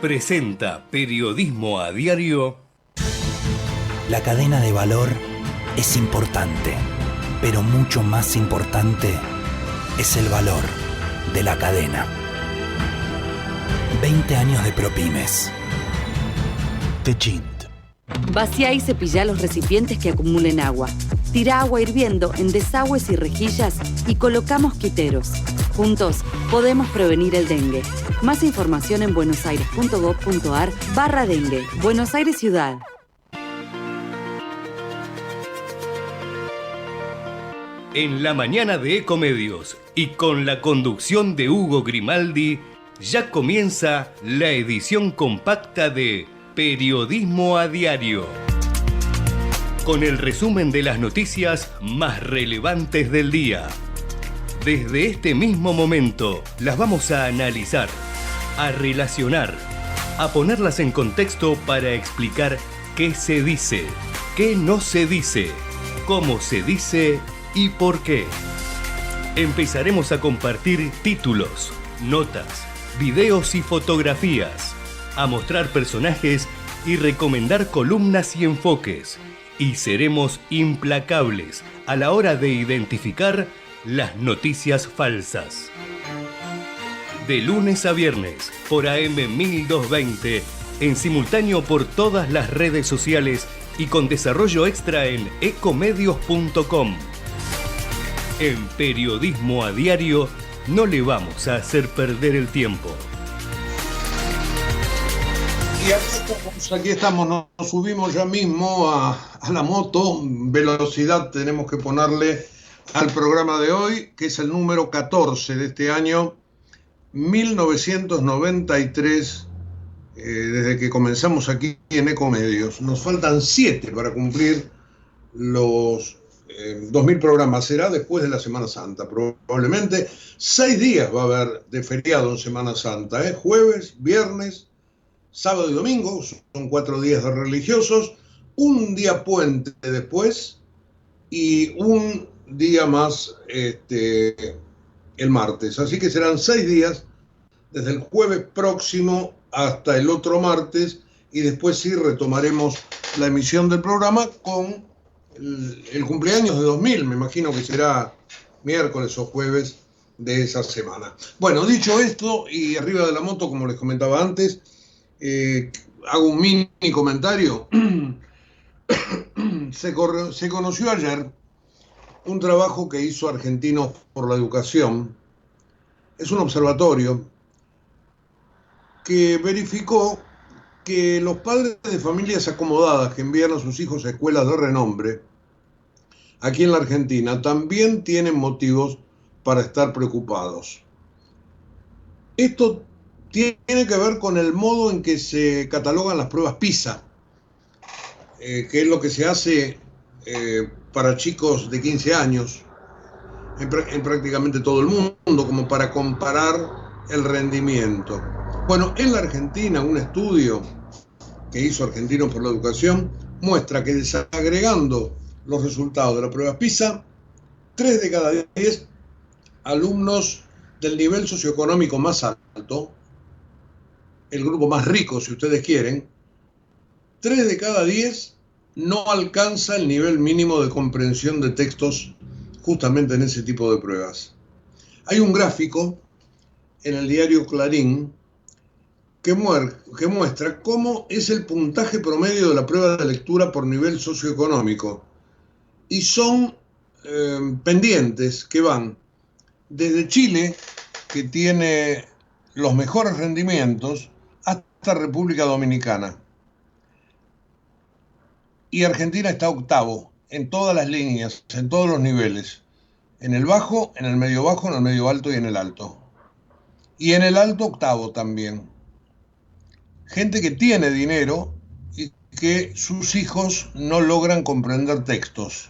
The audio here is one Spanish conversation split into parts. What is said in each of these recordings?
presenta Periodismo a Diario. La cadena de valor es importante, pero mucho más importante es el valor de la cadena. 20 años de ProPymes. Techint. Vacía y cepilla los recipientes que acumulen agua. Tira agua hirviendo en desagües y rejillas y coloca mosquiteros. Juntos podemos prevenir el dengue. Más información en buenosaires.gov.ar/dengue. Buenos Aires Ciudad. En la mañana de Ecomedios y con la conducción de Hugo Grimaldi, ya comienza la edición compacta de Periodismo a Diario, con el resumen de las noticias más relevantes del día. Desde este mismo momento las vamos a analizar, a relacionar, a ponerlas en contexto para explicar qué se dice, qué no se dice, cómo se dice y por qué. Empezaremos a compartir títulos, notas, videos y fotografías, a mostrar personajes y recomendar columnas y enfoques. Y seremos implacables a la hora de identificar las noticias falsas. De lunes a viernes por AM 1220, en simultáneo por todas las redes sociales y con desarrollo extra en ecomedios.com. En Periodismo a Diario no le vamos a hacer perder el tiempo. Y aquí estamos, nos subimos ya mismo a la moto. Velocidad tenemos que ponerle al programa de hoy, que es el número 14 de este año 1993, desde que comenzamos aquí en Ecomedios. Nos faltan 7 para cumplir los 2000 programas. Será después de la Semana Santa, probablemente. 6 días va a haber de feriado en Semana Santa, jueves, viernes, sábado y domingo. Son 4 días de religiosos, un día puente después y un día más el martes. Así que serán 6 días desde el jueves próximo hasta el otro martes, y después sí retomaremos la emisión del programa con el cumpleaños de 2000. Me imagino que será miércoles o jueves de esa semana. Bueno, dicho esto, y arriba de la moto, como les comentaba antes, hago un mini comentario. Se conoció ayer un trabajo que hizo Argentinos por la Educación. Es un observatorio que verificó que los padres de familias acomodadas que envían a sus hijos a escuelas de renombre aquí en la Argentina también tienen motivos para estar preocupados. Esto tiene que ver con el modo en que se catalogan las pruebas PISA, que es lo que se hace para chicos de 15 años en prácticamente todo el mundo, como para comparar el rendimiento. Bueno, en la Argentina, un estudio que hizo Argentinos por la Educación muestra que, desagregando los resultados de la prueba PISA, 3 de cada 10 alumnos del nivel socioeconómico más alto, el grupo más rico, si ustedes quieren, 3 de cada 10 no alcanza el nivel mínimo de comprensión de textos justamente en ese tipo de pruebas. Hay un gráfico en el diario Clarín que muestra cómo es el puntaje promedio de la prueba de lectura por nivel socioeconómico. Y son pendientes que van desde Chile, que tiene los mejores rendimientos, hasta República Dominicana. Y Argentina está octavo en todas las líneas, en todos los niveles. En el bajo, en el medio bajo, en el medio alto y en el alto. Y en el alto octavo también. Gente que tiene dinero y que sus hijos no logran comprender textos.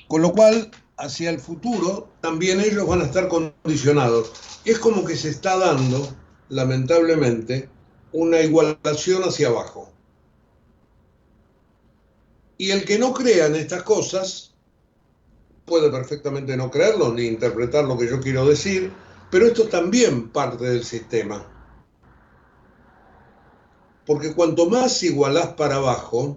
Con lo cual, hacia el futuro, también ellos van a estar condicionados. Es como que se está dando, lamentablemente, una igualación hacia abajo. Y el que no crea en estas cosas puede perfectamente no creerlo ni interpretar lo que yo quiero decir, pero esto es también parte del sistema. Porque cuanto más igualás para abajo,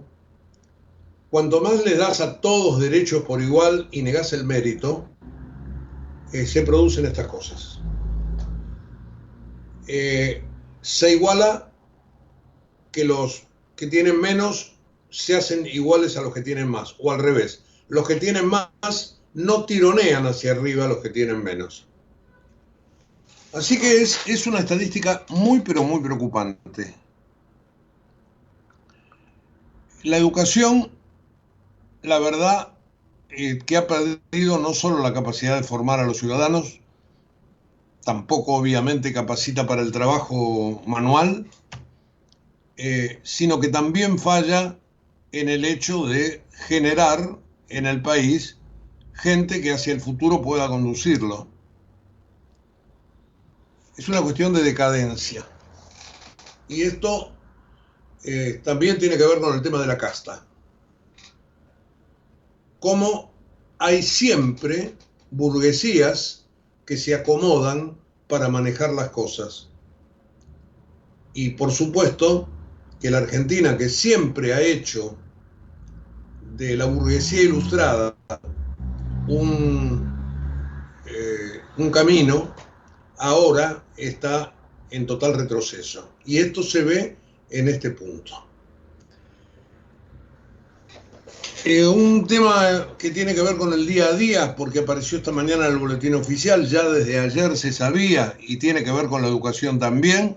cuanto más le das a todos derechos por igual y negás el mérito, se producen estas cosas. Se iguala que los que tienen menos se hacen iguales a los que tienen más, o al revés. Los que tienen más no tironean hacia arriba a los que tienen menos. Así que es una estadística muy, pero muy preocupante. La educación, la verdad, que ha perdido no solo la capacidad de formar a los ciudadanos, tampoco obviamente capacita para el trabajo manual, sino que también falla en el hecho de generar en el país gente que hacia el futuro pueda conducirlo. Es una cuestión de decadencia. Y esto también tiene que ver con el tema de la casta. Como hay siempre burguesías que se acomodan para manejar las cosas. Y por supuesto que la Argentina, que siempre ha hecho de la burguesía ilustrada un camino, ahora está en total retroceso. Y esto se ve en este punto. Un tema que tiene que ver con el día a día, porque apareció esta mañana en el boletín oficial, ya desde ayer se sabía, y tiene que ver con la educación también,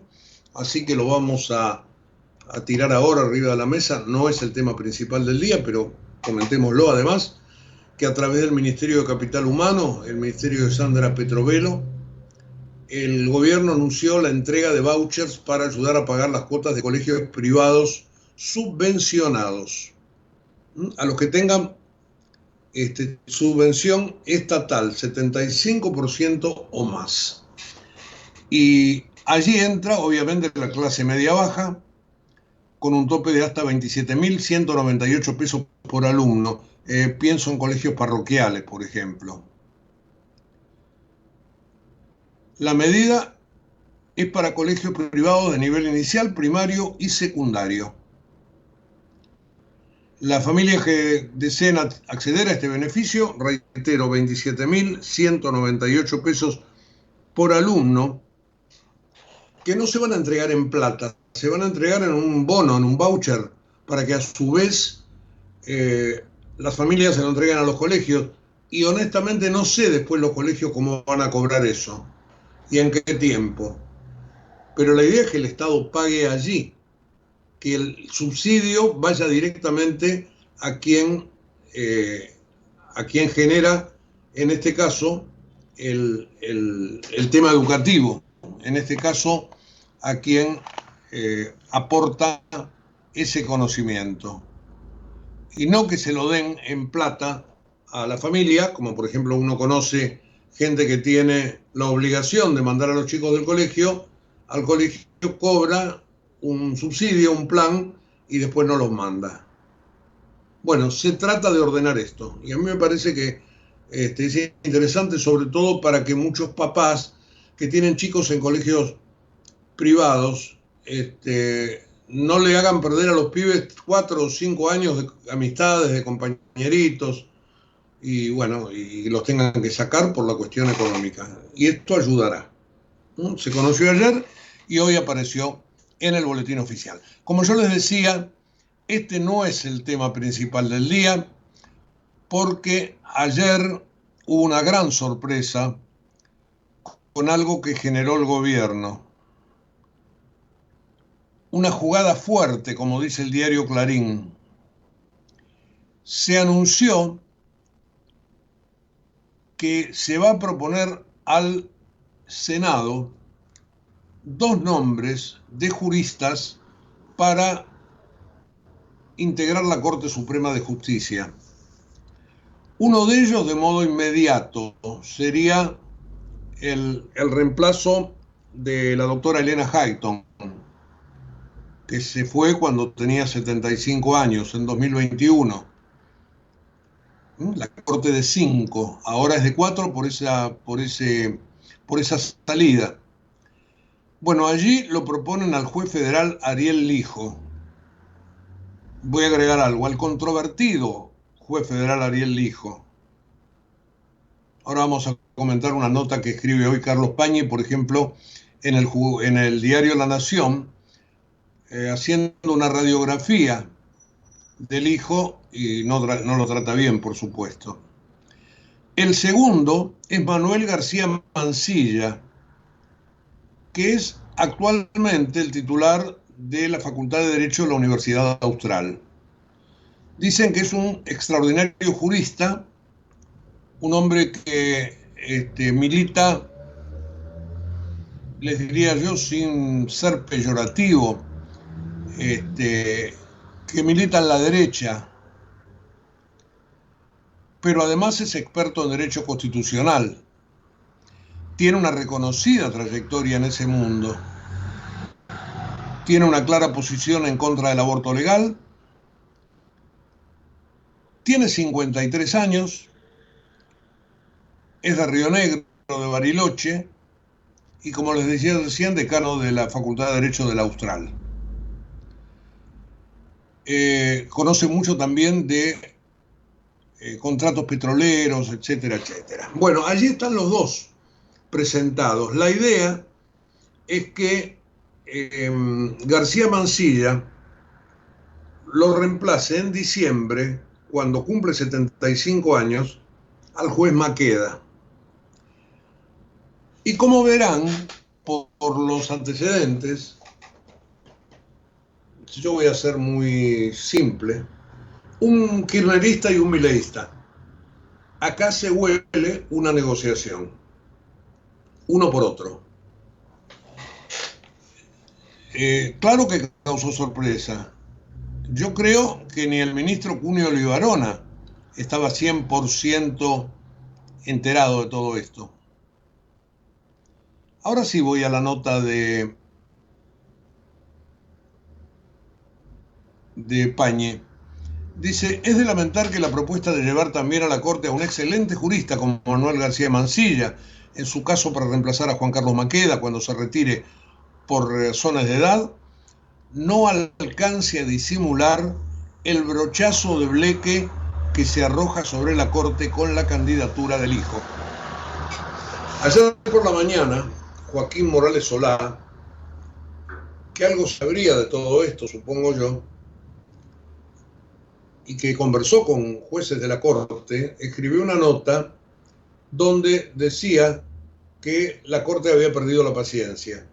así que lo vamos a tirar ahora arriba de la mesa. No es el tema principal del día, pero comentémoslo además, que a través del Ministerio de Capital Humano, el Ministerio de Sandra Petrovelo, el gobierno anunció la entrega de vouchers para ayudar a pagar las cuotas de colegios privados subvencionados. A los que tengan subvención estatal, 75% o más. Y allí entra, obviamente, la clase media-baja, con un tope de hasta 27.198 pesos por alumno. Pienso en colegios parroquiales, por ejemplo. La medida es para colegios privados de nivel inicial, primario y secundario. Las familias que deseen acceder a este beneficio, reitero, 27.198 pesos por alumno, que no se van a entregar en plata, se van a entregar en un bono, en un voucher, para que a su vez las familias se lo entreguen a los colegios. Y honestamente no sé después los colegios cómo van a cobrar eso y en qué tiempo. Pero la idea es que el Estado pague allí, que el subsidio vaya directamente a quien genera, en este caso, el tema educativo, en este caso, a quien aporta ese conocimiento. Y no que se lo den en plata a la familia, como por ejemplo uno conoce gente que tiene la obligación de mandar a los chicos del colegio, al colegio cobra un subsidio, un plan, y después no los manda. Bueno, se trata de ordenar esto, y a mí me parece que es interesante, sobre todo para que muchos papás que tienen chicos en colegios privados no le hagan perder a los pibes 4 o 5 años de amistades, de compañeritos, y bueno, y los tengan que sacar por la cuestión económica. Y esto ayudará. Se conoció ayer y hoy apareció en el boletín oficial. Como yo les decía, este no es el tema principal del día, porque ayer hubo una gran sorpresa con algo que generó el gobierno. Una jugada fuerte, como dice el diario Clarín. Se anunció que se va a proponer al Senado 2 nombres de juristas para integrar la Corte Suprema de Justicia. Uno de ellos, de modo inmediato, sería el reemplazo de la doctora Elena Hayton, que se fue cuando tenía 75 años, en 2021. La Corte de 5, ahora es de 4 por esa salida. Bueno, allí lo proponen al juez federal Ariel Lijo. Voy a agregar algo, al controvertido juez federal Ariel Lijo. Ahora vamos a comentar una nota que escribe hoy Carlos Pañi, por ejemplo, en el diario La Nación, haciendo una radiografía del hijo, y no lo trata bien, por supuesto. El segundo es Manuel García Mansilla, que es actualmente el titular de la Facultad de Derecho de la Universidad Austral. Dicen que es un extraordinario jurista, un hombre que milita, les diría yo, sin ser peyorativo, que milita en la derecha, pero además es experto en derecho constitucional. Tiene una reconocida trayectoria en ese mundo. Tiene una clara posición en contra del aborto legal. Tiene 53 años. Es de Río Negro, de Bariloche. Y como les decía recién, decano de la Facultad de Derecho de la Austral. Conoce mucho también de contratos petroleros, etcétera, etcétera. Bueno, allí están los dos presentados. La idea es que García Mansilla lo reemplace en diciembre, cuando cumple 75 años, al juez Maqueda. Y como verán, por los antecedentes, yo voy a ser muy simple, un kirchnerista y un mileísta. Acá se huele una negociación, uno por otro. Claro que causó sorpresa. Yo creo que ni el ministro Cunio Libarona estaba 100% enterado de todo esto. Ahora sí voy a la nota de Pañe. Dice, es de lamentar que la propuesta de llevar también a la Corte a un excelente jurista como Manuel García Mansilla, en su caso para reemplazar a Juan Carlos Maqueda cuando se retire por razones de edad, no alcance a disimular el brochazo de bleque que se arroja sobre la Corte con la candidatura del hijo. Ayer por la mañana, Joaquín Morales Solá, que algo sabría de todo esto, supongo yo, y que conversó con jueces de la Corte, escribió una nota donde decía que la Corte había perdido la paciencia.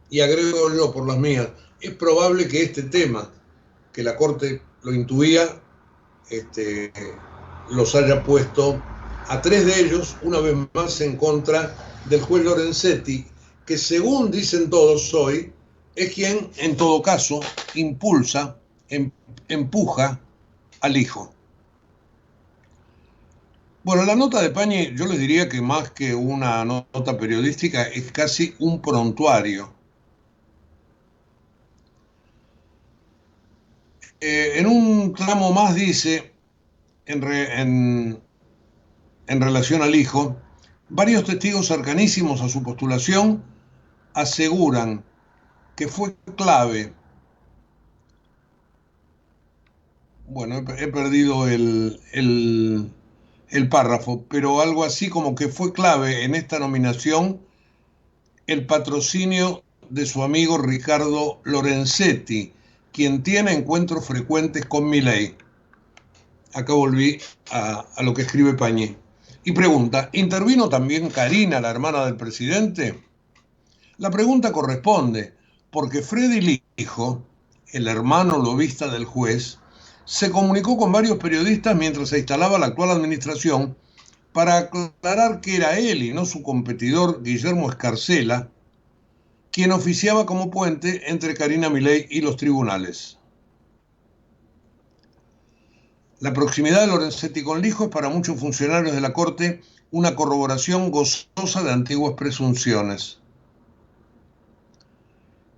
Y agrego yo por las mías, es probable que este tema, que la Corte lo intuía, los haya puesto a tres de ellos, una vez más en contra del juez Lorenzetti, que según dicen todos hoy, es quien en todo caso impulsa, empuja al hijo. Bueno, la nota de Pañi, yo les diría que más que una nota periodística, es casi un prontuario. En un tramo más dice, en relación al hijo, varios testigos cercanísimos a su postulación aseguran que fue clave. Bueno, he perdido el párrafo, pero algo así como que fue clave en esta nominación el patrocinio de su amigo Ricardo Lorenzetti, quien tiene encuentros frecuentes con Milei. Acá volví a lo que escribe Pañi. Y pregunta, ¿intervino también Karina, la hermana del presidente? La pregunta corresponde, porque Freddy Lijo, el hermano lobista del juez, se comunicó con varios periodistas mientras se instalaba la actual administración para aclarar que era él y no su competidor Guillermo Escarcela quien oficiaba como puente entre Karina Milei y los tribunales. La proximidad de Lorenzetti con Lijo es para muchos funcionarios de la Corte una corroboración gozosa de antiguas presunciones.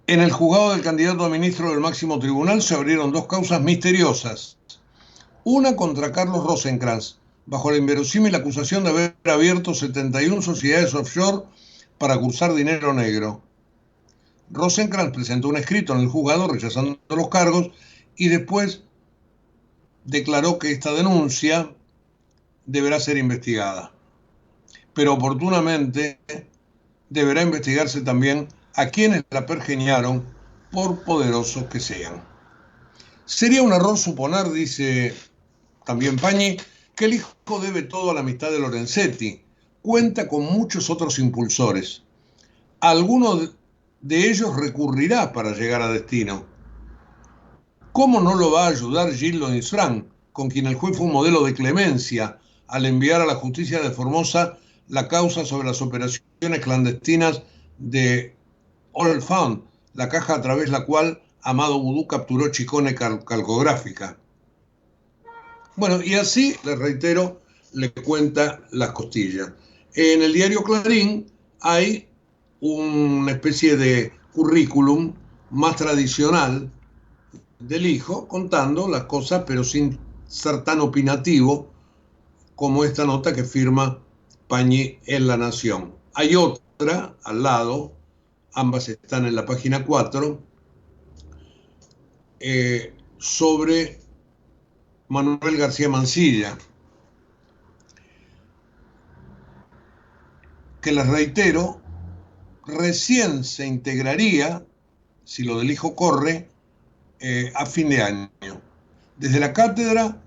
En el juzgado del candidato a ministro del máximo tribunal se abrieron dos causas misteriosas. Una contra Carlos Rosenkrantz, bajo la inverosímil acusación de haber abierto 71 sociedades offshore para cursar dinero negro. Rosenkrantz presentó un escrito en el juzgado rechazando los cargos y después declaró que esta denuncia deberá ser investigada. Pero oportunamente deberá investigarse también a quienes la pergeñaron, por poderosos que sean. Sería un error suponer, dice también Pañi, que el hijo debe todo a la amistad de Lorenzetti. Cuenta con muchos otros impulsores. Alguno de ellos recurrirá para llegar a destino. ¿Cómo no lo va a ayudar Gilles Lonisfranc, con quien el juez fue un modelo de clemencia al enviar a la justicia de Formosa la causa sobre las operaciones clandestinas de All Found, la caja a través de la cual Amado Vudú capturó Chicone calcográfica? Bueno, y así, les reitero, le cuenta las costillas. En el diario Clarín hay una especie de currículum más tradicional del hijo, contando las cosas, pero sin ser tan opinativo como esta nota que firma Pañi en La Nación. Hay otra al lado, ambas están en la página 4, sobre Manuel García Mansilla, que les reitero, recién se integraría, si lo del hijo corre, a fin de año. Desde la cátedra,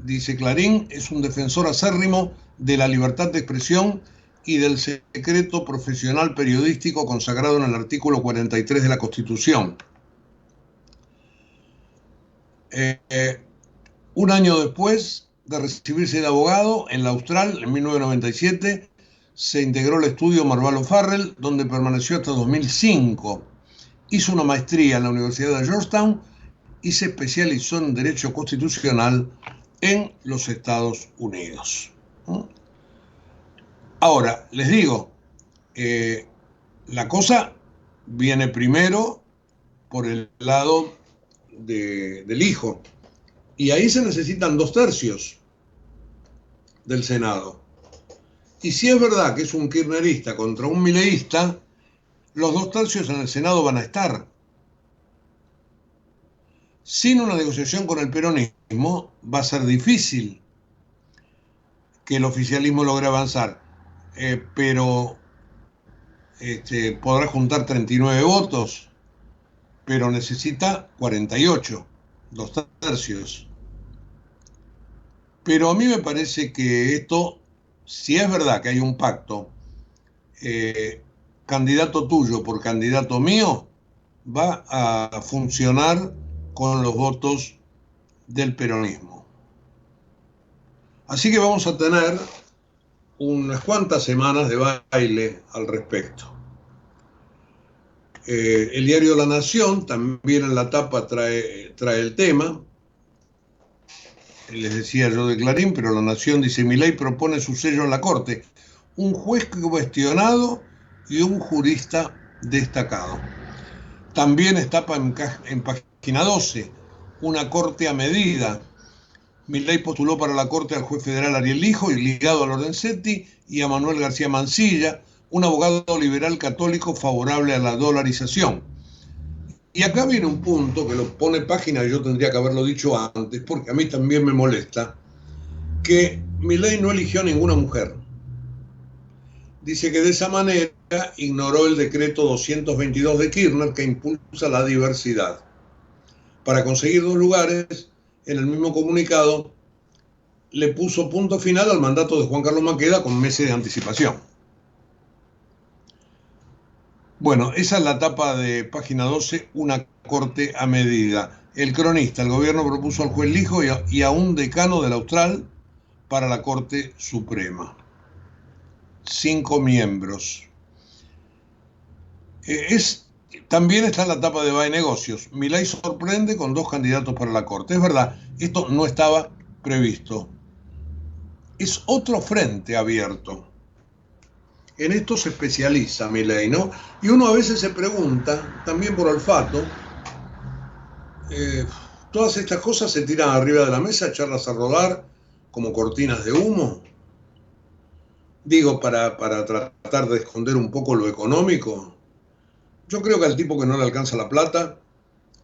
dice Clarín, es un defensor acérrimo de la libertad de expresión y del secreto profesional periodístico consagrado en el artículo 43 de la Constitución. Un año después de recibirse de abogado en la Austral, en 1997, se integró al estudio Marvalo Farrell, donde permaneció hasta 2005. Hizo una maestría en la Universidad de Georgetown y se especializó en Derecho Constitucional en los Estados Unidos. Ahora, les digo, la cosa viene primero por el lado del hijo, y ahí se necesitan 2/3 del Senado. Y si es verdad que es un kirchnerista contra un mileísta, los 2/3 en el Senado van a estar. Sin una negociación con el peronismo va a ser difícil que el oficialismo logre avanzar, pero podrá juntar 39 votos, pero necesita 48, 2/3. Pero a mí me parece que esto, si es verdad que hay un pacto, candidato tuyo por candidato mío, va a funcionar con los votos del peronismo. Así que vamos a tener unas cuantas semanas de baile al respecto. El diario La Nación también en la tapa trae el tema. Les decía yo de Clarín, pero La Nación dice: Milei propone su sello en la Corte, un juez cuestionado y un jurista destacado. También está en página 12, una corte a medida. Milei postuló para la corte al juez federal Ariel Lijo, y ligado a Lorenzetti, y a Manuel García Mansilla, un abogado liberal católico favorable a la dolarización. Y acá viene un punto que lo pone página, y yo tendría que haberlo dicho antes, porque a mí también me molesta, que Milei no eligió a ninguna mujer. Dice que de esa manera ignoró el decreto 222 de Kirchner, que impulsa la diversidad. Para conseguir 2 lugares, en el mismo comunicado, le puso punto final al mandato de Juan Carlos Maqueda con meses de anticipación. Bueno, esa es la tapa de página 12, una corte a medida. El cronista: el gobierno propuso al juez Lijo y a un decano del Austral para la Corte Suprema. 5 miembros. También está en la tapa de Bae Negocios. Milei sorprende con 2 candidatos para la Corte. Es verdad, esto no estaba previsto. Es otro frente abierto. En esto se especializa Milei, ¿no? Y uno a veces se pregunta, también por olfato, todas estas cosas se tiran arriba de la mesa, echarlas a rodar como cortinas de humo. Digo, para tratar de esconder un poco lo económico. Yo creo que al tipo que no le alcanza la plata,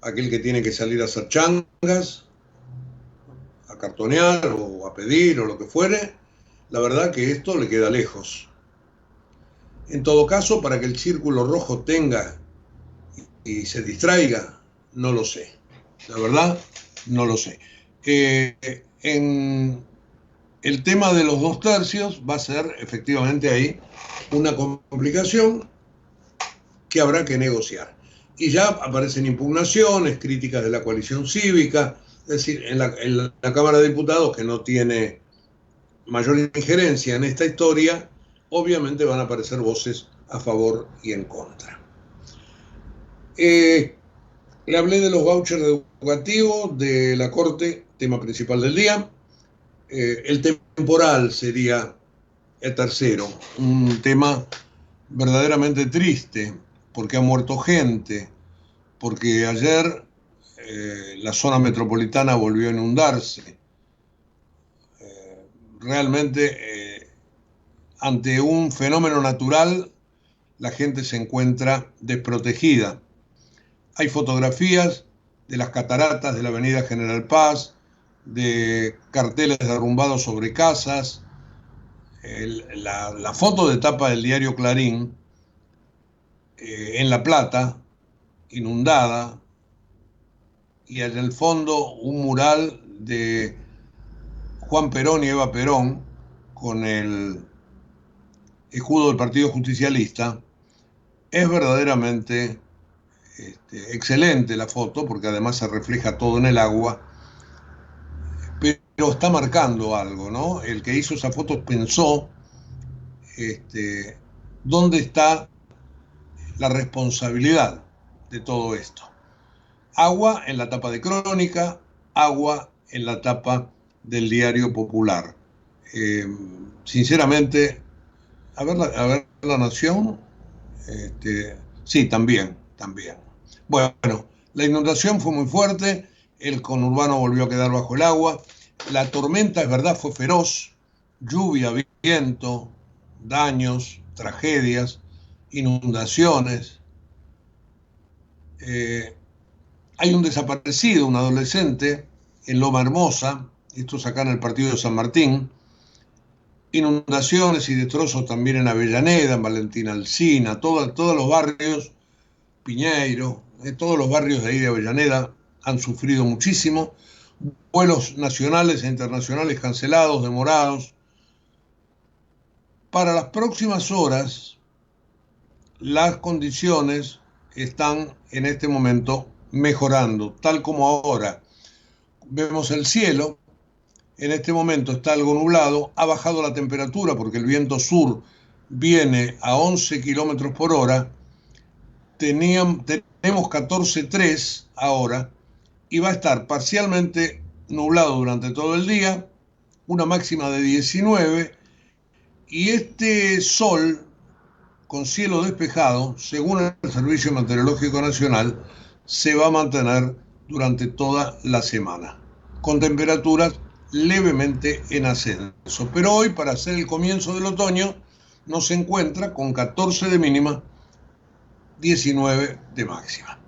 aquel que tiene que salir a hacer changas, a cartonear o a pedir o lo que fuere, la verdad que esto le queda lejos. En todo caso, para que el círculo rojo tenga y se distraiga, no lo sé. La verdad, no lo sé. En el tema de los 2/3 va a ser efectivamente ahí una complicación que habrá que negociar. Y ya aparecen impugnaciones, críticas de la coalición cívica, es decir, en la Cámara de Diputados, que no tiene mayor injerencia en esta historia, obviamente van a aparecer voces a favor y en contra. Le hablé de los vouchers educativos de la Corte, tema principal del día. El temporal sería el tercero, un tema verdaderamente triste, porque ha muerto gente, porque ayer la zona metropolitana volvió a inundarse. Realmente, ante un fenómeno natural, la gente se encuentra desprotegida. Hay fotografías de las cataratas de la avenida General Paz, de carteles derrumbados sobre casas, la foto de tapa del diario Clarín, en La Plata, inundada, y en el fondo un mural de Juan Perón y Eva Perón con el escudo del Partido Justicialista. Es verdaderamente excelente la foto, porque además se refleja todo en el agua, pero está marcando algo, ¿no? El que hizo esa foto pensó dónde está la responsabilidad de todo esto. Agua en la tapa de Crónica, agua en la tapa del Diario Popular. Sinceramente, a ver la Nación, sí, también. Bueno, la inundación fue muy fuerte, el conurbano volvió a quedar bajo el agua, la tormenta, es verdad, fue feroz, lluvia, viento, daños, tragedias, inundaciones. Hay un desaparecido, un adolescente, en Loma Hermosa, esto es acá en el partido de San Martín. Inundaciones y destrozos también en Avellaneda, en Valentín Alsina, todos los barrios, Piñeiro, todos los barrios de ahí de Avellaneda han sufrido muchísimo. Vuelos nacionales e internacionales cancelados, demorados. Para las próximas horas, las condiciones están en este momento mejorando, tal como ahora. Vemos el cielo, en este momento está algo nublado, ha bajado la temperatura porque el viento sur viene a 11 kilómetros por hora. Tenemos 14,3 ahora y va a estar parcialmente nublado durante todo el día, una máxima de 19, y este sol con cielo despejado, según el Servicio Meteorológico Nacional, se va a mantener durante toda la semana, con temperaturas levemente en ascenso. Pero hoy, para hacer el comienzo del otoño, nos encuentra con 14 de mínima, 19 de máxima.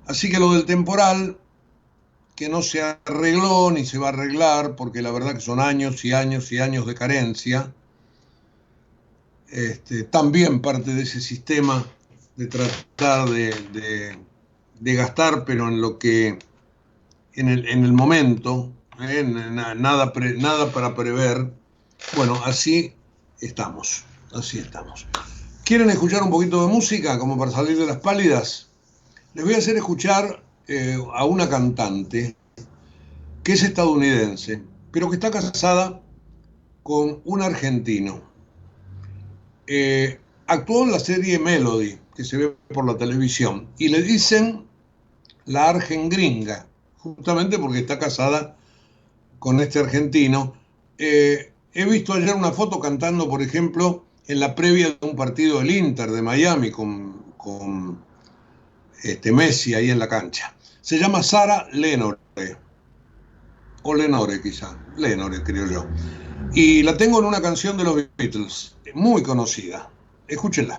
Así que lo del temporal, que no se arregló ni se va a arreglar, porque la verdad que son años y años y años de carencia, también parte de ese sistema de tratar de gastar, pero en lo que en el momento, nada para prever. Bueno, así estamos. ¿Quieren escuchar un poquito de música como para salir de las pálidas? Les voy a hacer escuchar a una cantante que es estadounidense, pero que está casada con un argentino. Actuó en la serie Melody, que se ve por la televisión, y le dicen la argengringa, justamente porque está casada con este argentino. He visto ayer una foto cantando, por ejemplo, en la previa de un partido del Inter de Miami con Messi ahí en la cancha. Se llama Sara Lenore, o Lenore quizá, Lenore creo yo. Y la tengo en una canción de los Beatles, muy conocida. Escúchenla.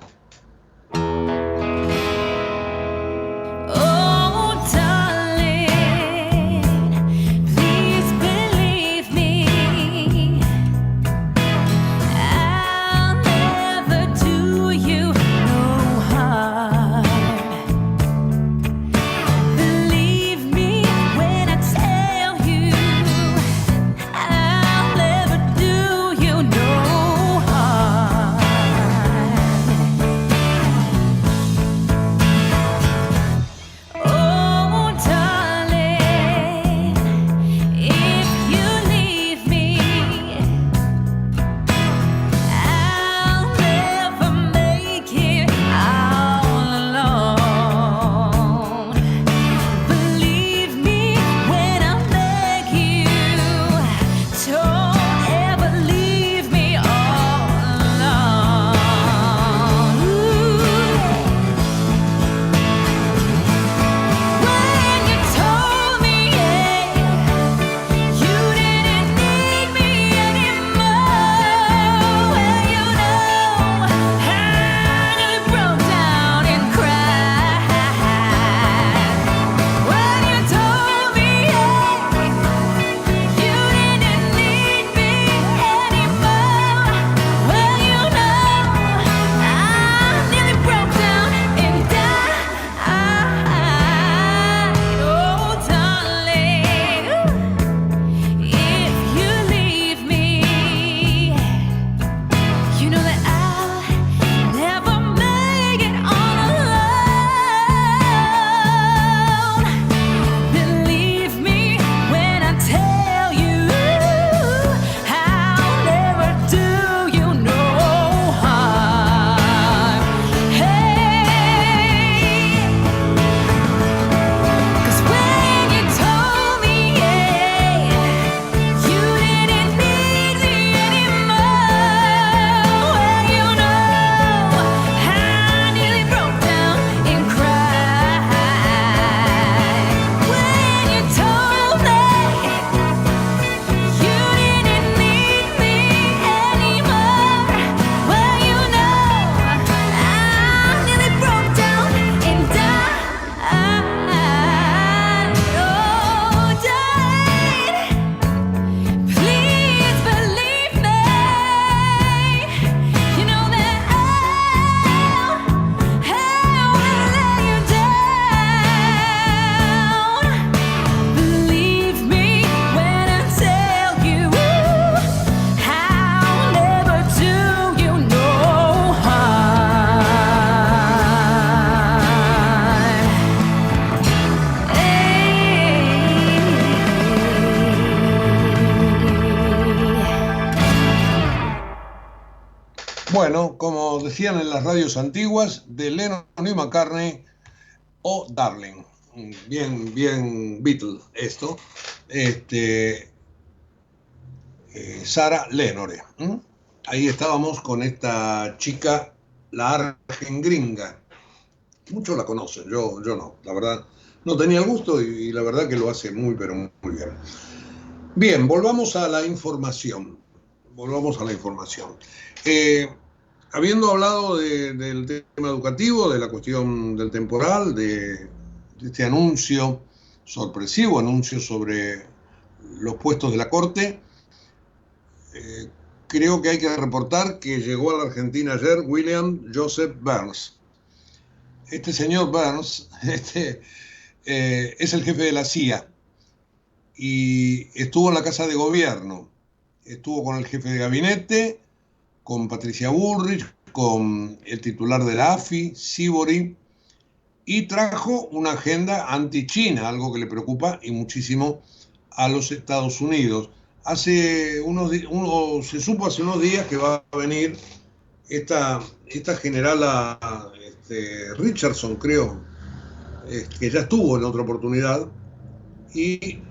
Bueno, como decían en las radios antiguas, de Lennon y McCartney o Darling. Bien, bien Beatle esto. Sarah Lenore. Ahí estábamos con esta chica, la argengringa. Muchos la conocen, yo no. La verdad, no tenía el gusto y la verdad que lo hace muy, pero muy bien. Bien, volvamos a la información. Volvamos a la información. Habiendo hablado del tema educativo, de la cuestión del temporal, de este anuncio sorpresivo, anuncio sobre los puestos de la Corte, creo que hay que reportar que llegó a la Argentina ayer William Joseph Burns. Este señor Burns es el jefe de la CIA y estuvo en la Casa de Gobierno, estuvo con el jefe de gabinete, con Patricia Bullrich, con el titular de la AFI, Sibori, y trajo una agenda anti-China, algo que le preocupa y muchísimo a los Estados Unidos. Se supo hace unos días que va a venir esta generala Richardson, creo, que ya estuvo en otra oportunidad, y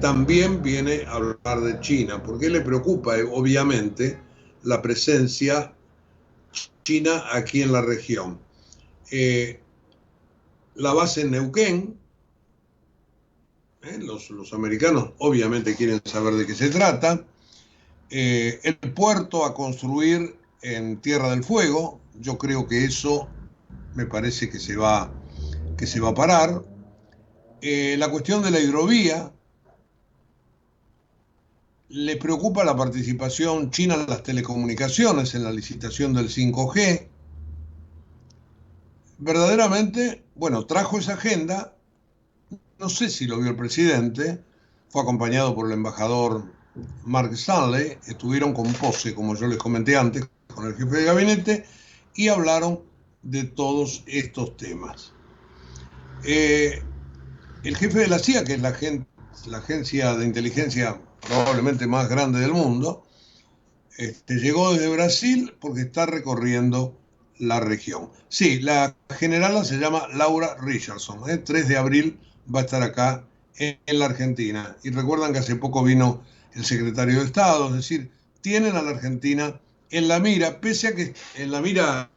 también viene a hablar de China, porque le preocupa, obviamente, la presencia china aquí en la región. La base en Neuquén, los americanos obviamente quieren saber de qué se trata. El puerto a construir en Tierra del Fuego, yo creo que eso me parece que se va a parar. La cuestión de la hidrovía, le preocupa la participación china en las telecomunicaciones, en la licitación del 5G. Verdaderamente, bueno, trajo esa agenda, no sé si lo vio el presidente, fue acompañado por el embajador Mark Stanley, estuvieron con pose, como yo les comenté antes, con el jefe de gabinete, y hablaron de todos estos temas. El jefe de la CIA, que es la agencia de inteligencia probablemente más grande del mundo, llegó desde Brasil porque está recorriendo la región. Sí, la generala se llama Laura Richardson. 3 de abril va a estar acá en la Argentina. Y recuerdan que hace poco vino el secretario de Estado, es decir, tienen a la Argentina en la mira, pese a que en la mira,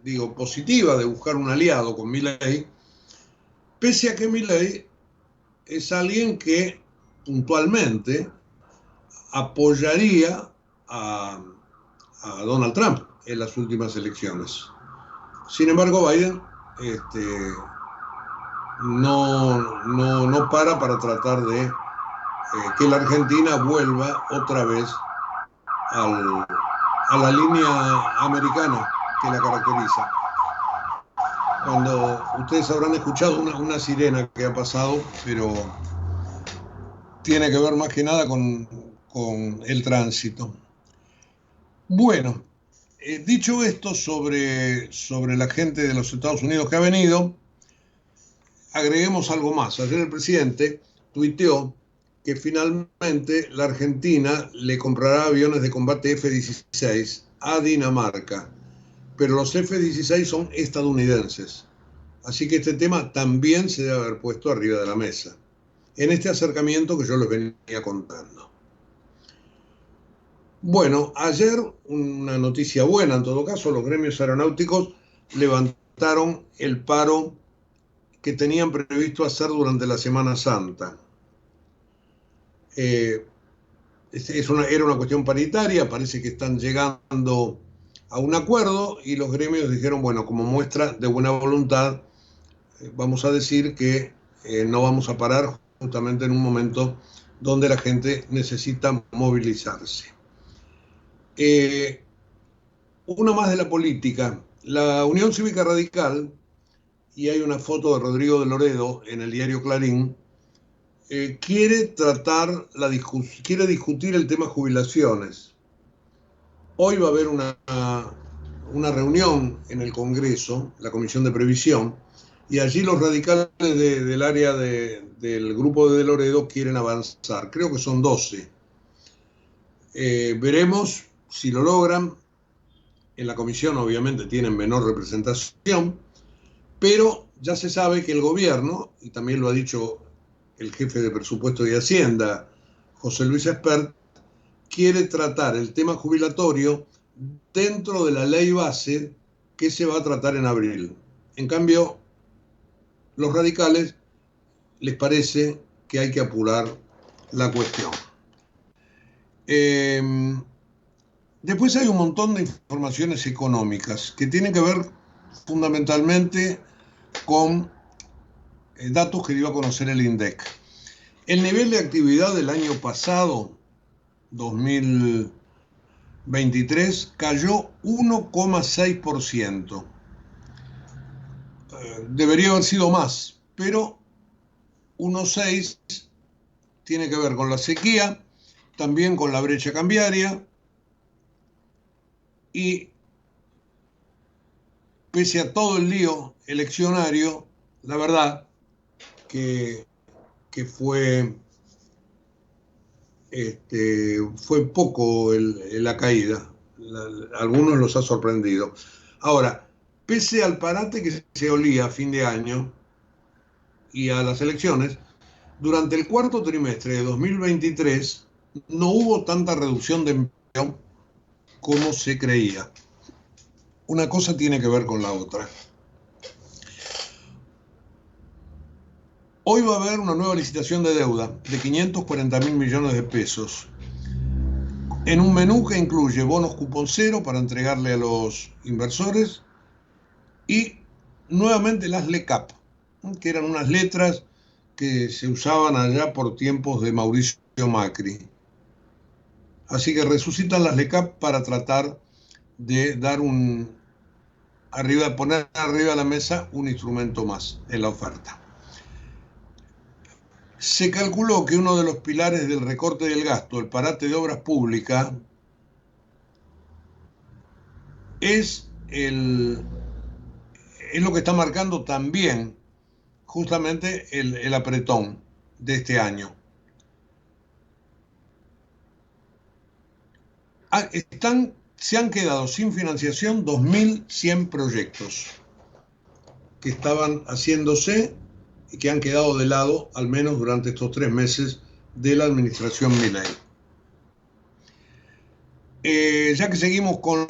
digo, positiva de buscar un aliado con Milei, pese a que Milei es alguien que puntualmente apoyaría a Donald Trump en las últimas elecciones. Sin embargo, Biden no para tratar de que la Argentina vuelva otra vez a la línea americana que la caracteriza. Cuando ustedes habrán escuchado una sirena que ha pasado, pero tiene que ver más que nada con el tránsito. Bueno, dicho esto sobre la gente de los Estados Unidos que ha venido, agreguemos algo más. Ayer el presidente tuiteó que finalmente la Argentina le comprará aviones de combate F-16 a Dinamarca, pero los F-16 son estadounidenses. Así que este tema también se debe haber puesto arriba de la mesa, en este acercamiento que yo les venía contando. Bueno, ayer una noticia buena, en todo caso, los gremios aeronáuticos levantaron el paro que tenían previsto hacer durante la Semana Santa. Era una cuestión paritaria, parece que están llegando a un acuerdo y los gremios dijeron, bueno, como muestra de buena voluntad, vamos a decir que no vamos a parar justamente en un momento donde la gente necesita movilizarse. Una más de la política. La Unión Cívica Radical, y hay una foto de Rodrigo de Loredo en el diario Clarín, quiere discutir el tema jubilaciones. Hoy va a haber una reunión en el Congreso, la Comisión de Previsión, y allí los radicales del área del grupo de Loredo quieren avanzar. Creo que son 12. Veremos si lo logran. En la comisión obviamente tienen menor representación, pero ya se sabe que el gobierno, y también lo ha dicho el jefe de Presupuesto y Hacienda, José Luis Espert, quiere tratar el tema jubilatorio dentro de la ley base que se va a tratar en abril. En cambio, los radicales les parece que hay que apurar la cuestión. Después hay un montón de informaciones económicas que tienen que ver fundamentalmente con datos que dio a conocer el INDEC. El nivel de actividad del año pasado, 2023, cayó 1,6%. Debería haber sido más, pero 1,6 tiene que ver con la sequía, también con la brecha cambiaria, y pese a todo el lío eleccionario, la verdad que fue poco la caída. Algunos los ha sorprendido. Ahora, pese al parate que se olía a fin de año y a las elecciones, durante el cuarto trimestre de 2023 no hubo tanta reducción de empleo como se creía. Una cosa tiene que ver con la otra. Hoy va a haber una nueva licitación de deuda de 540.000 millones de pesos, en un menú que incluye bonos cupón cero para entregarle a los inversores y nuevamente las LECAP, que eran unas letras que se usaban allá por tiempos de Mauricio Macri. Así que resucitan las LECAP para tratar de dar poner arriba de la mesa un instrumento más en la oferta. Se calculó que uno de los pilares del recorte del gasto, el parate de obras públicas, es lo que está marcando también justamente el apretón de este año. Se han quedado sin financiación 2.100 proyectos que estaban haciéndose y que han quedado de lado, al menos durante estos 3 meses de la administración Milei. Ya que seguimos con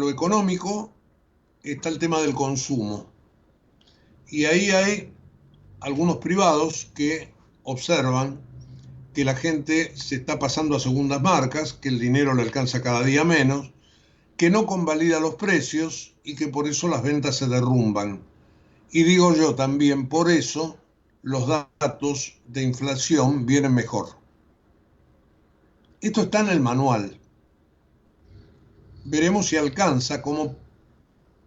lo económico, está el tema del consumo. Y ahí hay algunos privados que observan que la gente se está pasando a segundas marcas, que el dinero le alcanza cada día menos, que no convalida los precios y que por eso las ventas se derrumban. Y digo yo también, por eso los datos de inflación vienen mejor. Esto está en el manual. Veremos si alcanza como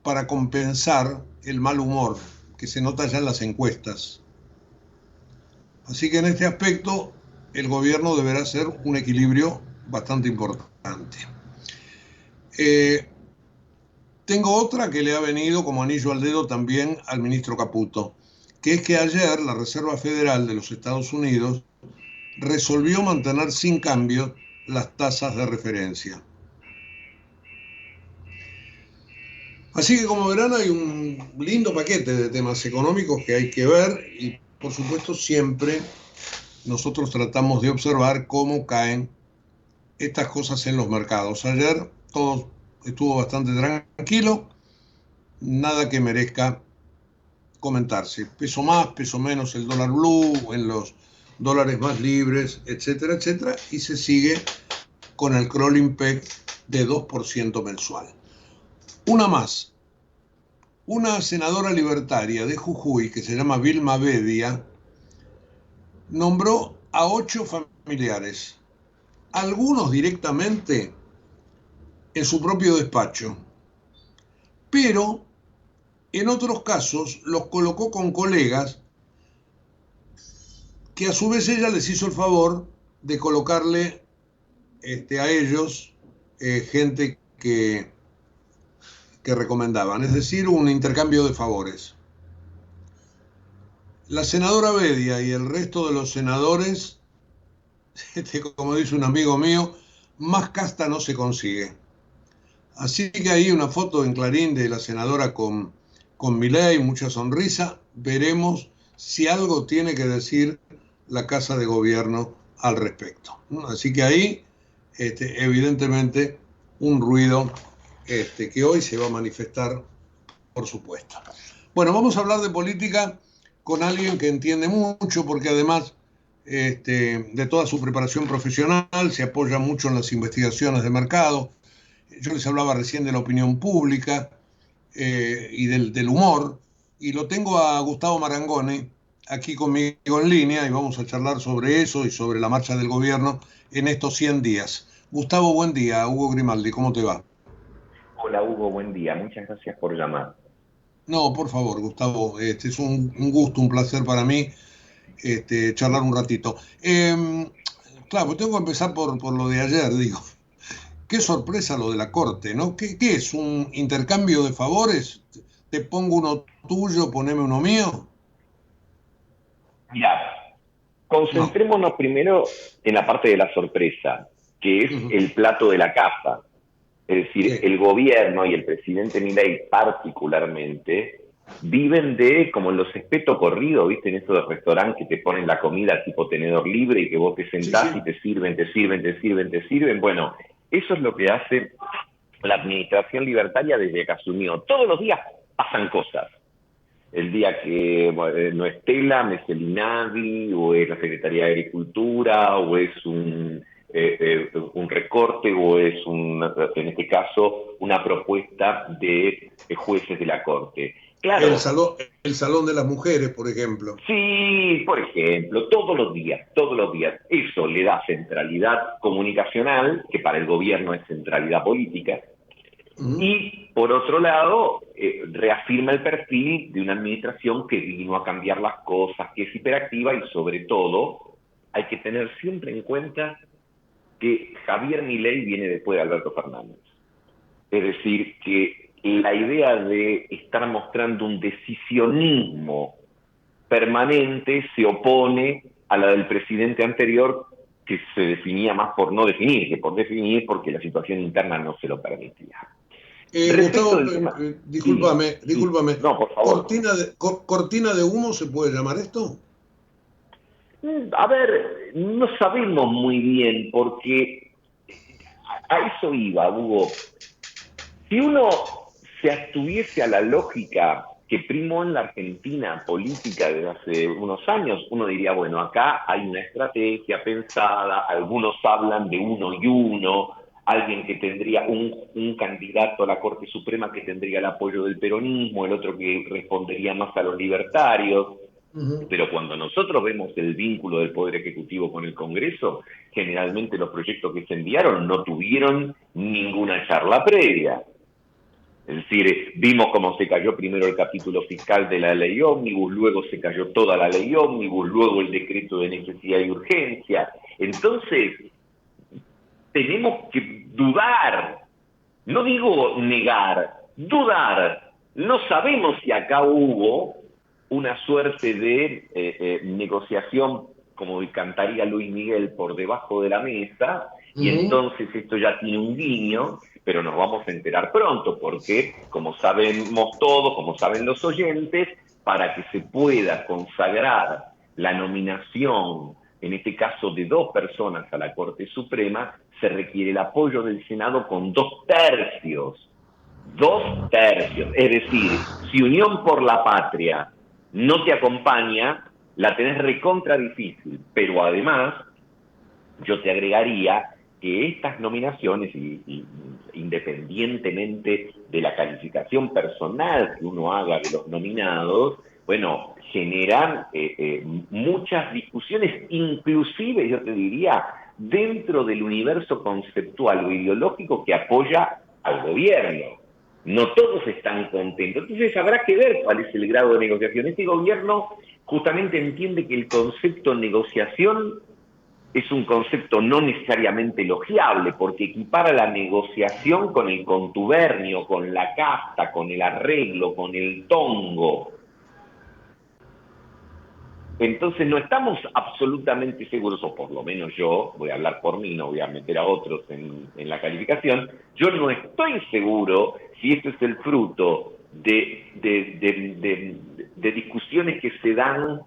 para compensar el mal humor que se nota ya en las encuestas. Así que en este aspecto el gobierno deberá hacer un equilibrio bastante importante. Tengo otra que le ha venido como anillo al dedo también al ministro Caputo, que es que ayer la Reserva Federal de los Estados Unidos resolvió mantener sin cambio las tasas de referencia. Así que como verán hay un lindo paquete de temas económicos que hay que ver y por supuesto siempre nosotros tratamos de observar cómo caen estas cosas en los mercados. Ayer todo estuvo bastante tranquilo, nada que merezca comentarse. Peso más, peso menos el dólar blue, en los dólares más libres, etcétera, etcétera, y se sigue con el crawling peg de 2% mensual. Una más. Una senadora libertaria de Jujuy, que se llama Vilma Bedia, nombró a 8 familiares, algunos directamente en su propio despacho, pero en otros casos los colocó con colegas que a su vez ella les hizo el favor de colocarle a ellos gente que recomendaban, es decir, un intercambio de favores. La senadora Bedia y el resto de los senadores, como dice un amigo mío, más casta no se consigue. Así que ahí una foto en Clarín de la senadora con Milei, mucha sonrisa. Veremos si algo tiene que decir la Casa de Gobierno al respecto. Así que ahí, evidentemente, un ruido que hoy se va a manifestar, por supuesto. Bueno, vamos a hablar de política con alguien que entiende mucho, porque además de toda su preparación profesional se apoya mucho en las investigaciones de mercado. Yo les hablaba recién de la opinión pública y del humor, y lo tengo a Gustavo Marangoni aquí conmigo en línea, y vamos a charlar sobre eso y sobre la marcha del gobierno en estos 100 días. Gustavo, buen día. Hugo Grimaldi, ¿cómo te va? Hola Hugo, buen día. Muchas gracias por llamar. No, por favor, Gustavo, es un gusto, un placer para mí charlar un ratito. Claro, tengo que empezar por lo de ayer, digo. Qué sorpresa lo de la Corte, ¿no? ¿Qué es? ¿Un intercambio de favores? ¿Te pongo uno tuyo, poneme uno mío? Mirá, concentrémonos primero en la parte de la sorpresa, que es el plato de la casa. Es decir, el gobierno y el presidente Milei particularmente viven de, como en los espetos corridos, ¿viste? En esos restaurantes que te ponen la comida tipo tenedor libre y que vos te sentás y te sirven, te sirven, te sirven, te sirven. Bueno, eso es lo que hace la administración libertaria desde que asumió. Todos los días pasan cosas. El día que no es Tela Meselinadi, o es la Secretaría de Agricultura, o es un recorte, o es, en este caso, una propuesta de jueces de la Corte. Claro, el salón de las mujeres, por ejemplo. Sí, por ejemplo, todos los días. Eso le da centralidad comunicacional, que para el gobierno es centralidad política, y por otro lado, reafirma el perfil de una administración que vino a cambiar las cosas, que es hiperactiva, y sobre todo hay que tener siempre en cuenta que Javier Milei viene después de Alberto Fernández. Es decir, que la idea de estar mostrando un decisionismo permanente se opone a la del presidente anterior, que se definía más por no definir que por definir, porque la situación interna no se lo permitía. Gustavo, discúlpame. No, por favor. ¿Cortina de humo se puede llamar esto? A ver, no sabemos muy bien, porque a eso iba, Hugo. Si uno se astuviese a la lógica que primó en la Argentina política desde hace unos años, uno diría, bueno, acá hay una estrategia pensada, algunos hablan de uno y uno, alguien que tendría un candidato a la Corte Suprema que tendría el apoyo del peronismo, el otro que respondería más a los libertarios. Pero cuando nosotros vemos el vínculo del Poder Ejecutivo con el Congreso, generalmente los proyectos que se enviaron no tuvieron ninguna charla previa. Es decir, vimos cómo se cayó primero el capítulo fiscal de la ley ómnibus, luego se cayó toda la ley ómnibus, luego el decreto de necesidad y urgencia. Entonces, tenemos que dudar, no digo negar, dudar. No sabemos si acá hubo una suerte de negociación, como cantaría Luis Miguel, por debajo de la mesa, y entonces esto ya tiene un guiño, pero nos vamos a enterar pronto, porque, como sabemos todos, como saben los oyentes, para que se pueda consagrar la nominación, en este caso de 2 personas a la Corte Suprema, se requiere el apoyo del Senado con 2 tercios. 2 tercios. Es decir, si Unión por la Patria no te acompaña, la tenés recontra difícil. Pero además, yo te agregaría que estas nominaciones, y independientemente de la calificación personal que uno haga de los nominados, bueno, generan muchas discusiones, inclusive, yo te diría, dentro del universo conceptual o ideológico que apoya al gobierno. No todos están contentos. Entonces habrá que ver cuál es el grado de negociación. Este gobierno justamente entiende que el concepto negociación es un concepto no necesariamente elogiable, porque equipara la negociación con el contubernio, con la casta, con el arreglo, con el tongo. Entonces no estamos absolutamente seguros, o por lo menos yo, voy a hablar por mí, no voy a meter a otros en la calificación, yo no estoy seguro si esto es el fruto de discusiones que se dan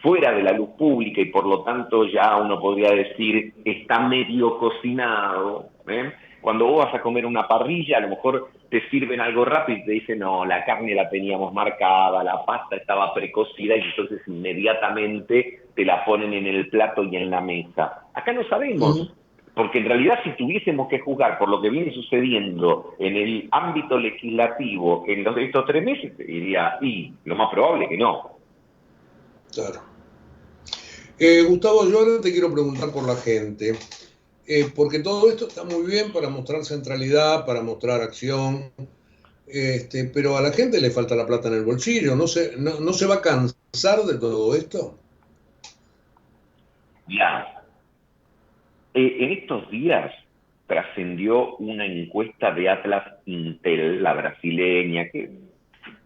fuera de la luz pública y por lo tanto ya uno podría decir está medio cocinado. Cuando vos vas a comer una parrilla, a lo mejor te sirven algo rápido y te dicen, no, la carne la teníamos marcada, la pasta estaba precocida y entonces inmediatamente te la ponen en el plato y en la mesa. Acá no sabemos, porque en realidad si tuviésemos que juzgar por lo que viene sucediendo en el ámbito legislativo en estos 3 meses, te diría, y lo más probable es que no. Claro. Gustavo, yo ahora te quiero preguntar por la gente. Porque todo esto está muy bien para mostrar centralidad, para mostrar acción, pero a la gente le falta la plata en el bolsillo. ¿No se va a cansar de todo esto? Ya. En estos días trascendió una encuesta de Atlas Intel, la brasileña, que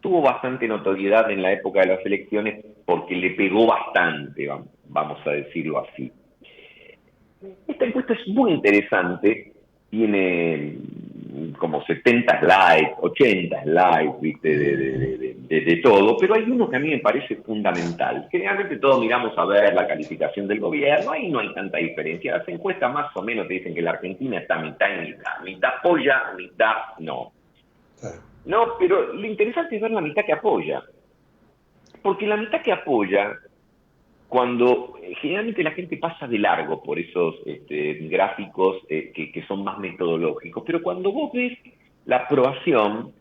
tuvo bastante notoriedad en la época de las elecciones porque le pegó bastante, vamos a decirlo así. Esta encuesta es muy interesante, tiene como 70 slides, 80 slides, ¿viste? De todo, pero hay uno que a mí me parece fundamental. Generalmente todos miramos a ver la calificación del gobierno, ahí no hay tanta diferencia. Las encuestas más o menos te dicen que la Argentina está mitad y mitad apoya, mitad no. No, pero lo interesante es ver la mitad que apoya, porque la mitad que apoya, cuando generalmente la gente pasa de largo por esos gráficos que son más metodológicos, pero cuando vos ves la aprobación,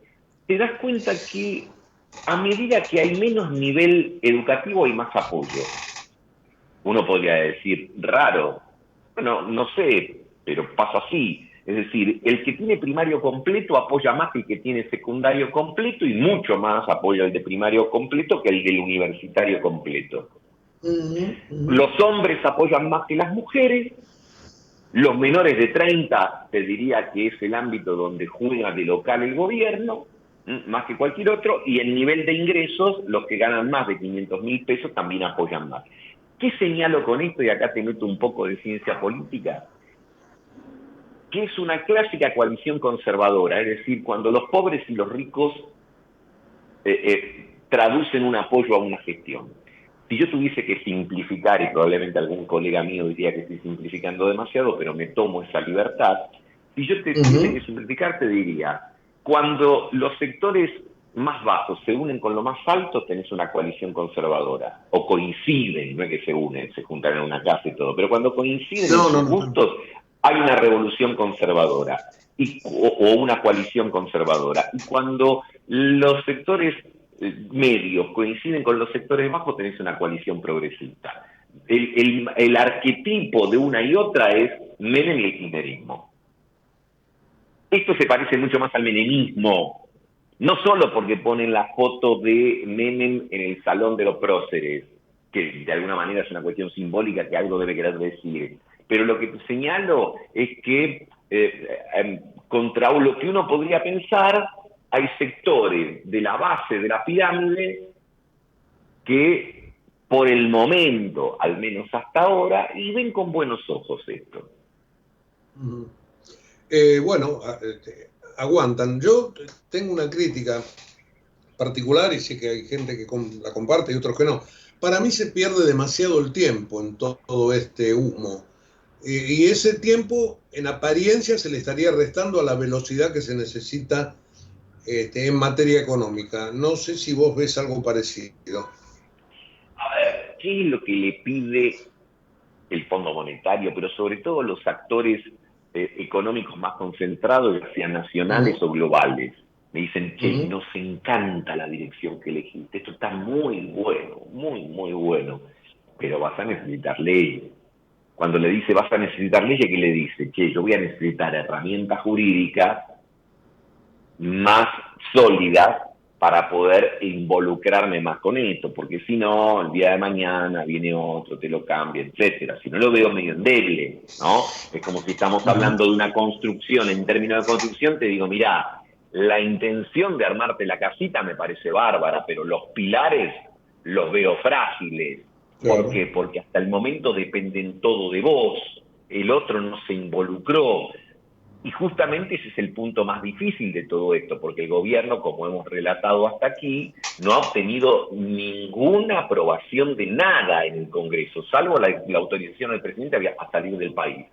te das cuenta que a medida que hay menos nivel educativo hay más apoyo. Uno podría decir, raro, bueno, no sé, pero pasa así. Es decir, el que tiene primario completo apoya más que el que tiene secundario completo y mucho más apoya el de primario completo que el del universitario completo. Los hombres apoyan más que las mujeres, los menores de 30 te diría que es el ámbito donde juega de local el gobierno, más que cualquier otro, y el nivel de ingresos, los que ganan más de 500.000 pesos también apoyan más. ¿Qué señalo con esto? Y acá te meto un poco de ciencia política, que es una clásica coalición conservadora, es decir, cuando los pobres y los ricos traducen un apoyo a una gestión. Si yo tuviese que simplificar, y probablemente algún colega mío diría que estoy simplificando demasiado, pero me tomo esa libertad, si yo te tuviese que simplificar, te diría, cuando los sectores más bajos se unen con los más altos, tenés una coalición conservadora, o coinciden, no es que se unen, se juntan en una casa y todo, pero cuando coinciden en sus gustos, hay una revolución conservadora, o una coalición conservadora, y cuando los sectores medios coinciden con los sectores bajos, tenés una coalición progresista. El arquetipo de una y otra es Menem y el kirchnerismo. Esto se parece mucho más al menemismo, no solo porque ponen la foto de Menem en el Salón de los Próceres, que de alguna manera es una cuestión simbólica que algo debe querer decir, pero lo que te señalo es que contra lo que uno podría pensar, hay sectores de la base de la pirámide que por el momento, al menos hasta ahora, y ven con buenos ojos esto. Bueno, aguantan. Yo tengo una crítica particular y sé que hay gente que la comparte y otros que no. Para mí se pierde demasiado el tiempo en todo este humo. Y ese tiempo, en apariencia, se le estaría restando a la velocidad que se necesita en materia económica. No sé si vos ves algo parecido. A ver, ¿qué es lo que le pide el Fondo Monetario, pero sobre todo los actores económicos más concentrados, ya sean nacionales o globales? Me dicen, che, nos encanta la dirección que elegiste, esto está muy bueno, muy, muy bueno, pero vas a necesitar leyes. Cuando le dice vas a necesitar leyes, ¿qué le dice? Che, yo voy a necesitar herramientas jurídicas más sólidas para poder involucrarme más con esto, porque si no, el día de mañana viene otro, te lo cambia, etcétera. Si no, lo veo medio endeble, ¿no? Es como si estamos hablando de una construcción, en términos de construcción, te digo, mirá, la intención de armarte la casita me parece bárbara, pero los pilares los veo frágiles. Claro. ¿Por qué? Porque hasta el momento dependen todo de vos, el otro no se involucró. Y justamente ese es el punto más difícil de todo esto, porque el gobierno, como hemos relatado hasta aquí, no ha obtenido ninguna aprobación de nada en el Congreso, salvo la autorización del presidente a salir del país.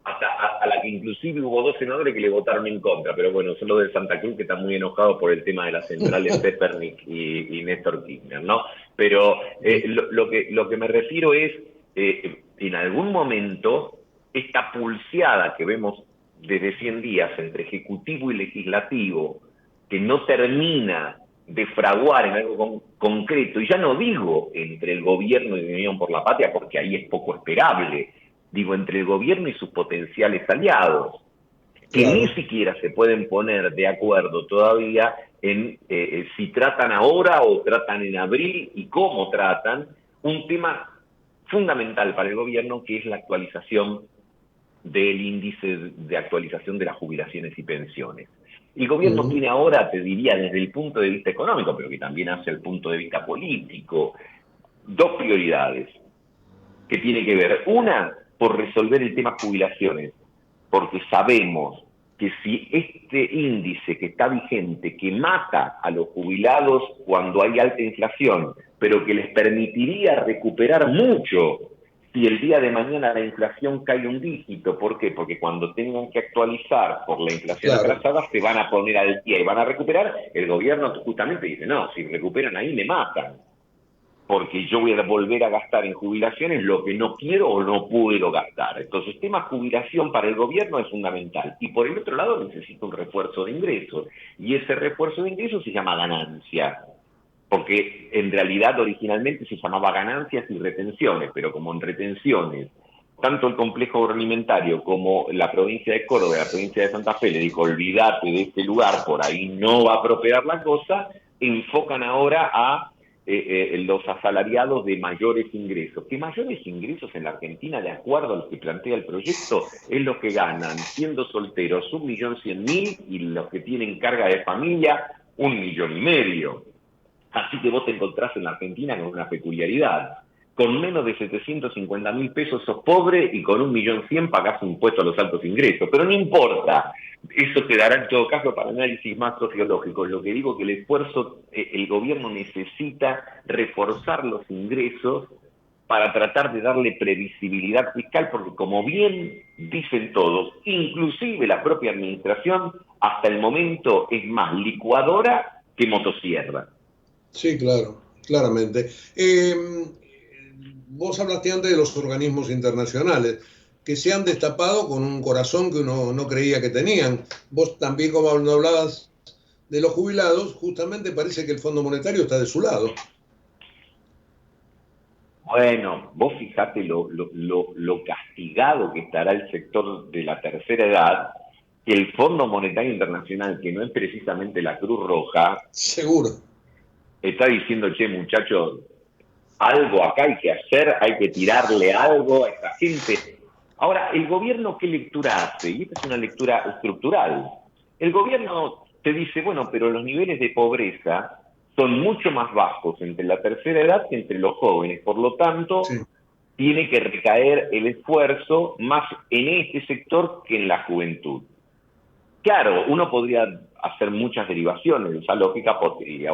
Hasta a la que inclusive hubo 2 senadores que le votaron en contra, pero bueno, son los de Santa Cruz que están muy enojados por el tema de las centrales Peppernick y Néstor Kirchner, ¿no? Pero lo que me refiero es, en algún momento, esta pulseada que vemos desde 100 días entre Ejecutivo y Legislativo, que no termina de fraguar en algo concreto, y ya no digo entre el gobierno y Unión por la Patria, porque ahí es poco esperable, digo entre el gobierno y sus potenciales aliados, que Claro. ni siquiera se pueden poner de acuerdo todavía en si tratan ahora o tratan en abril y cómo tratan un tema fundamental para el gobierno, que es la actualización del índice de actualización de las jubilaciones y pensiones. El gobierno tiene ahora, te diría, desde el punto de vista económico, pero que también hace el punto de vista político, 2 prioridades que tiene que ver. Una, por resolver el tema jubilaciones, porque sabemos que si este índice que está vigente, que mata a los jubilados cuando hay alta inflación, pero que les permitiría recuperar mucho si el día de mañana la inflación cae un dígito. ¿Por qué? Porque cuando tengan que actualizar por la inflación atrasada, se van a poner al día y van a recuperar. El gobierno justamente dice, no, si recuperan ahí me matan, porque yo voy a volver a gastar en jubilaciones lo que no quiero o no puedo gastar. Entonces, el tema jubilación para el gobierno es fundamental. Y por el otro lado necesita un refuerzo de ingresos. Y ese refuerzo de ingresos se llama ganancia. Porque en realidad originalmente se llamaba ganancias y retenciones, pero como en retenciones, tanto el complejo agroalimentario como la provincia de Córdoba y la provincia de Santa Fe le dijo, olvídate de este lugar, por ahí no va a prosperar la cosa, enfocan ahora a los asalariados de mayores ingresos. Que mayores ingresos en la Argentina, de acuerdo a lo que plantea el proyecto, es lo que ganan siendo solteros 1.100.000 y los que tienen carga de familia 1,5 millones. Así que vos te encontrás en la Argentina con una peculiaridad. Con menos de 750.000 pesos sos pobre y con 1.100.000 pagás impuesto a los altos ingresos. Pero no importa, eso quedará en todo caso para análisis más sociológicos. Lo que digo es que el esfuerzo, el gobierno necesita reforzar los ingresos para tratar de darle previsibilidad fiscal, porque como bien dicen todos, inclusive la propia administración, hasta el momento es más licuadora que motosierra. Sí, claro, claramente. Vos hablaste antes de los organismos internacionales que se han destapado con un corazón que uno no creía que tenían. Vos también, como hablabas de los jubilados, justamente parece que el Fondo Monetario está de su lado. Bueno, vos fijate lo castigado que estará el sector de la tercera edad, que el Fondo Monetario Internacional, que no es precisamente la Cruz Roja, seguro, está diciendo, che, muchachos, algo acá hay que hacer, hay que tirarle algo a esta gente. Ahora, ¿el gobierno qué lectura hace? Y esta es una lectura estructural. El gobierno te dice, bueno, pero los niveles de pobreza son mucho más bajos entre la tercera edad que entre los jóvenes. Por lo tanto, sí, tiene que recaer el esfuerzo más en este sector que en la juventud. Claro, uno podría hacer muchas derivaciones de esa lógica, porque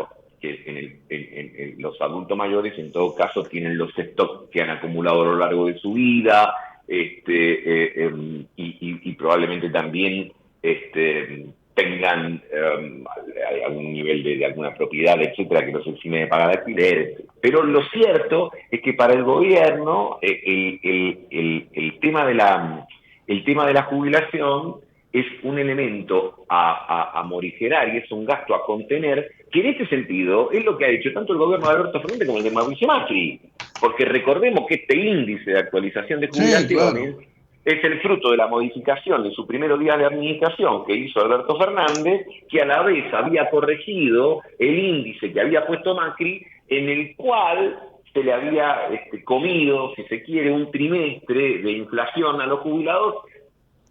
en los adultos mayores en todo caso tienen los stocks que han acumulado a lo largo de su vida, y probablemente también tengan algún nivel de alguna propiedad, etcétera, que los exime de pagar alquiler. Pero lo cierto es que para el gobierno el tema de la jubilación es un elemento a morigerar y es un gasto a contener, que en este sentido es lo que ha hecho tanto el gobierno de Alberto Fernández como el de Mauricio Macri. Porque recordemos que este índice de actualización de jubilaciones, sí, claro, es el fruto de la modificación de su primer día de administración que hizo Alberto Fernández, que a la vez había corregido el índice que había puesto Macri, en el cual se le había comido, si se quiere, un trimestre de inflación a los jubilados.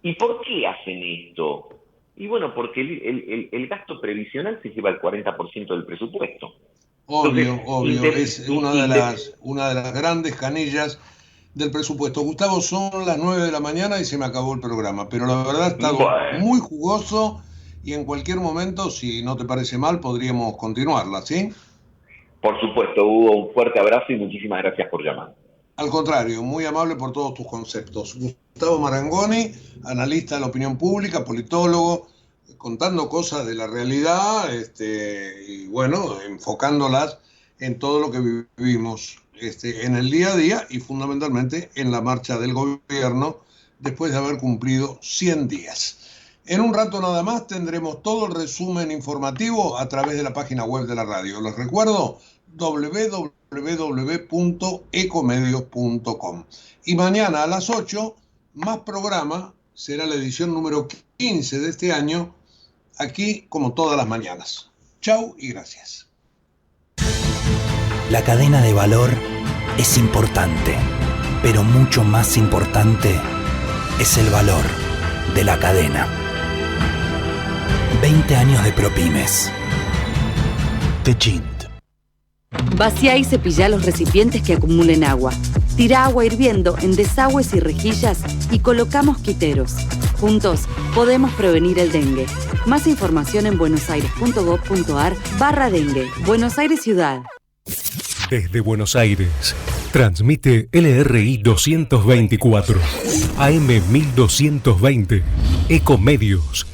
¿Y por qué hacen esto? Y bueno, porque el gasto previsional se lleva el 40% del presupuesto. Obvio, Entonces, es una de las grandes canillas del presupuesto. Gustavo, son las 9 de la mañana y se me acabó el programa, pero la verdad ha estado muy jugoso y en cualquier momento, si no te parece mal, podríamos continuarla, ¿sí? Por supuesto, Hugo, un fuerte abrazo y muchísimas gracias por llamar. Al contrario, muy amable por todos tus conceptos. Gustavo Marangoni, analista de la opinión pública, politólogo, contando cosas de la realidad, y bueno, enfocándolas en todo lo que vivimos en el día a día y fundamentalmente en la marcha del gobierno después de haber cumplido 100 días. En un rato nada más tendremos todo el resumen informativo a través de la página web de la radio. Les recuerdo, www.ecomedios.com. Y mañana a las 8, más programa, será la edición número 15 de este año, aquí como todas las mañanas. Chau y gracias. La cadena de valor es importante, pero mucho más importante es el valor de la cadena. 20 años de ProPymes. Techint. Vacía y cepilla los recipientes que acumulen agua. Tira agua hirviendo en desagües y rejillas y coloca mosquiteros. Juntos podemos prevenir el dengue. Más información en buenosaires.gov.ar/dengue. Buenos Aires Ciudad. Desde Buenos Aires, transmite LRI 224, AM 1220, Ecomedios.